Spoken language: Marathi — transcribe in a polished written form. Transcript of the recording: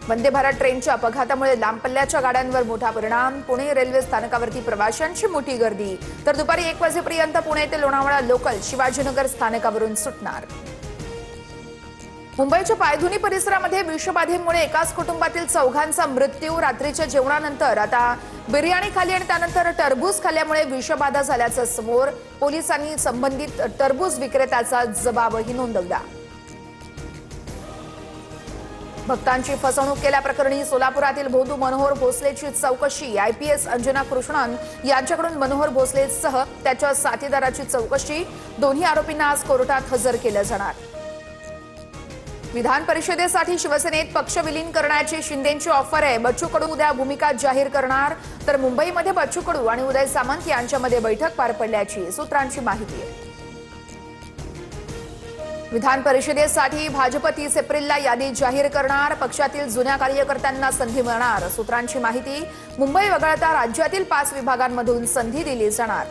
वंदे भारत ट्रेनच्या अपघातामुळे लांब पल्ल्याच्या गाड्यांवर मोठा परिणाम। पुणे रेल्वे स्थानकावरती प्रवाशांची मोठी गर्दी। तर दुपारी 1 वाजेपर्यंत पुणे ते लोणावळा लोकल शिवाजीनगर स्थानकावरून सुटणार। मुंबईच्या पायधुनी परिसरामध्ये विषबाधेमुळे एकाच कुटुंबातील चौघांचा मृत्यू। रात्रीच्या जेवणानंतर आता बिर्याणी खाल्ली आणि त्यानंतर टरबूज खाल्ल्यामुळे विषबाधा झाल्याचं समोर। पोलिसांनी संबंधित टरबूज विक्रेत्याचा जबाबही नोंदवला। भक्तांची फसवणूक केल्याप्रकरणी सोलापुरातील भोंदू मनोहर भोसलेची चौकशी। आयपीएस अंजना कृष्णन यांच्याकडून मनोहर भोसलेसह त्याच्या साथीदाराची चौकशी। दोन्ही आरोपींना आज कोर्टात हजर केलं जाणार। विधान परिषदेसाठी शिवसेनेत पक्ष विलीन करण्याची शिंदेंची ऑफर आहे। बच्चू कडू उद्या भूमिका जाहीर करणार। तर मुंबईमध्ये बच्चू कडू आणि उदय सामंत यांच्यामध्ये बैठक पार पडल्याची सूत्रांची माहिती आहे। विधान परिषदेसाठी भाजप 30 एप्रिलला यादी जाहीर करणार। पक्षातील जुन्या कार्यकर्त्यांना संधी मिळणार। सूत्रांची माहिती, मुंबई वगळता राज्यातील 5 विभागांमधून संधी दिली जाणार।